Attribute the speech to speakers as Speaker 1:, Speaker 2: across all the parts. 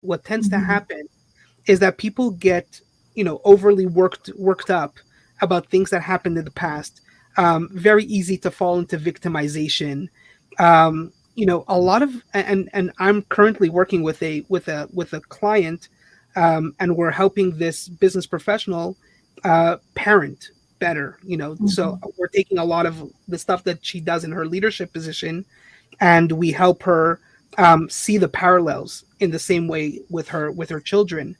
Speaker 1: what tends to
Speaker 2: Mm-hmm.
Speaker 1: happen is that people get, overly worked up about things that happened in the past. Very easy to fall into victimization. A lot of, and I'm currently working with a client, and we're helping this business professional parent better. So
Speaker 2: Mm-hmm.
Speaker 1: we're taking a lot of the stuff that she does in her leadership position, and we help her see the parallels in the same way with her children.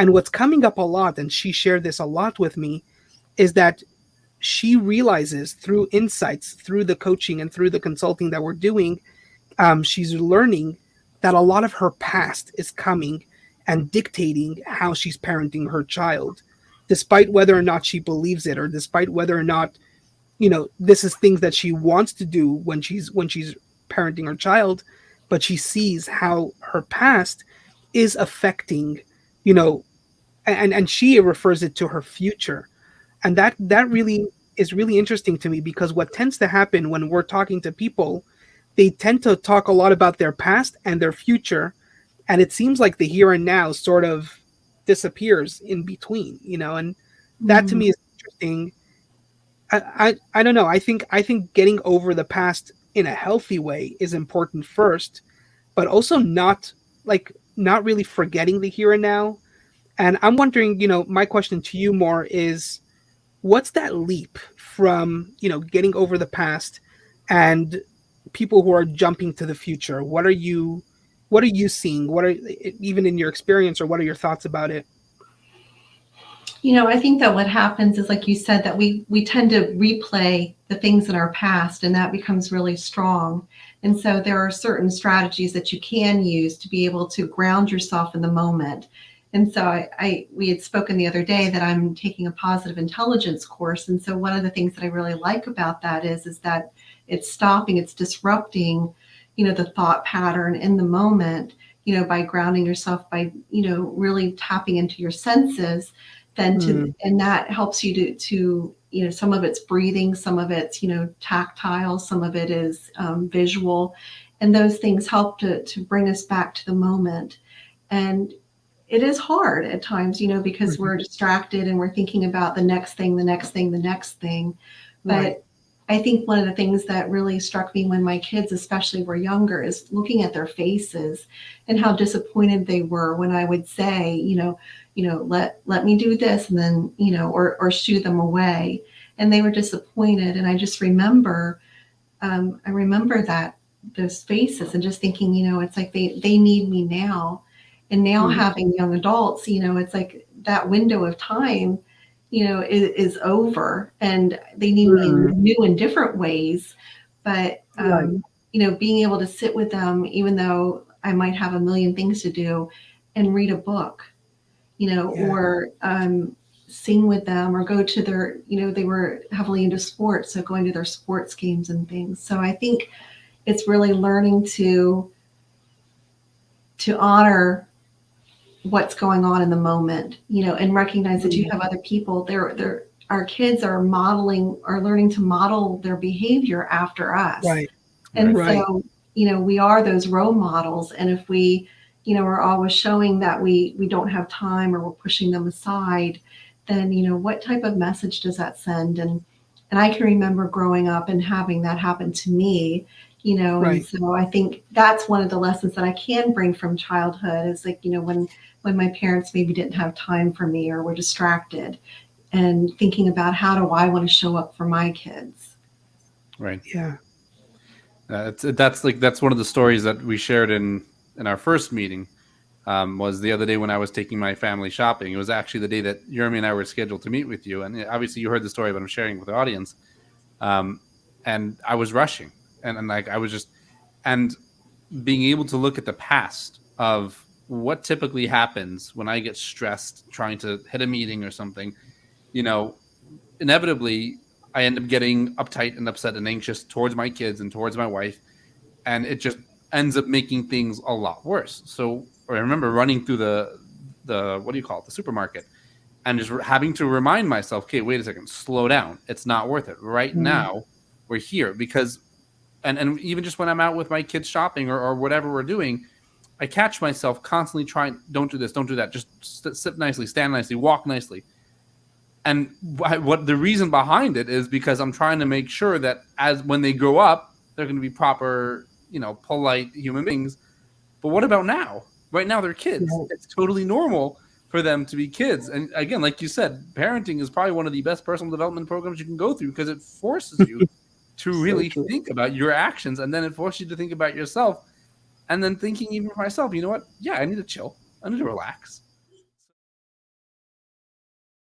Speaker 1: And what's coming up a lot, and she shared this a lot with me, is that she realizes through insights, through the coaching and through the consulting that we're doing, she's learning that a lot of her past is coming and dictating how she's parenting her child, despite whether or not she believes it, or despite whether or not this is things that she wants to do when she's parenting her child. But she sees how her past is affecting, you know and she refers it to her future. And that really is really interesting to me, because what tends to happen when we're talking to people, they tend to talk a lot about their past and their future, and it seems like the here and now sort of disappears in between, and that to
Speaker 2: Mm-hmm.
Speaker 1: me is interesting. I don't know. I think getting over the past in a healthy way is important first, but also not really forgetting the here and now. And I'm wondering, my question to you more is, what's that leap from, getting over the past and people who are jumping to the future? What are you seeing? What are, even in your experience, or what are your thoughts about it?
Speaker 2: I think that what happens is, like you said, that we tend to replay the things in our past, and that becomes really strong. And so there are certain strategies that you can use to be able to ground yourself in the moment. And so we had spoken the other day that I'm taking a positive intelligence course, and so one of the things that I really like about that is that it's stopping, it's disrupting, the thought pattern in the moment, by grounding yourself, by really tapping into your senses, then to
Speaker 1: Hmm.
Speaker 2: and that helps you to some of it's breathing, some of it's tactile, some of it is visual, and those things help to bring us back to the moment. And it is hard at times, because
Speaker 1: Mhm.
Speaker 2: we're distracted and we're thinking about the next thing, the next thing, the next thing.
Speaker 1: Right.
Speaker 2: But I think one of the things that really struck me when my kids, especially, were younger is looking at their faces and how disappointed they were when I would say, let me do this, and then, or shoo them away. And they were disappointed. And I remember that those faces and just thinking, it's like they need me now. And now
Speaker 1: Hmm.
Speaker 2: having young adults, it's like that window of time, is over, and they need me in
Speaker 1: Hmm.
Speaker 2: new and different ways. But,
Speaker 1: Right.
Speaker 2: being able to sit with them, even though I might have a million things to do, and read a book,
Speaker 1: Yeah.
Speaker 2: or sing with them, or go to their, they were heavily into sports, so going to their sports games and things. So I think it's really learning to honor what's going on in the moment, and recognize that you
Speaker 1: Mm.
Speaker 2: have other people. Our kids are learning to model their behavior after us.
Speaker 1: Right.
Speaker 2: And
Speaker 3: Right.
Speaker 1: Right.
Speaker 2: so, we are those role models. And if we, are always showing that we don't have time, or we're pushing them aside, then, what type of message does that send? And I can remember growing up and having that happen to me, and
Speaker 1: Right.
Speaker 2: so I think that's one of the lessons that I can bring from childhood is, like, when my parents maybe didn't have time for me or were distracted, and thinking about how do I want to show up for my kids.
Speaker 3: Right.
Speaker 1: Yeah.
Speaker 3: That's one of the stories that we shared in our first meeting. Was the other day when I was taking my family shopping. It was actually the day that Jeremy and I were scheduled to meet with you, and obviously you heard the story, but I'm sharing it with the audience. Um, and I was rushing, and like I was just and being able to look at the past of what typically happens when I get stressed trying to hit a meeting or something. You know, inevitably I end up getting uptight and upset and anxious towards my kids and towards my wife, and it just ends up making things a lot worse. So I remember running through the what do you call it, the supermarket, and just having to remind myself, okay, wait a second, slow down. It's not worth it right
Speaker 1: Mm.
Speaker 3: now. We're here because, and even just when I'm out with my kids shopping or whatever we're doing, I catch myself constantly trying, don't do this, don't do that, just sit nicely, stand nicely, walk nicely. And what the reason behind it is because I'm trying to make sure that as when they grow up, they're going to be proper, polite human beings. But what about now? Right now, they're kids.
Speaker 1: Right.
Speaker 3: It's totally normal for them to be kids. And again, like you said, parenting is probably one of the best personal development programs you can go through because it forces you to really
Speaker 1: true.
Speaker 3: think about your actions, and then it forces you to think about yourself. And then thinking even for myself, you know what? Yeah, I need to chill. I need to relax.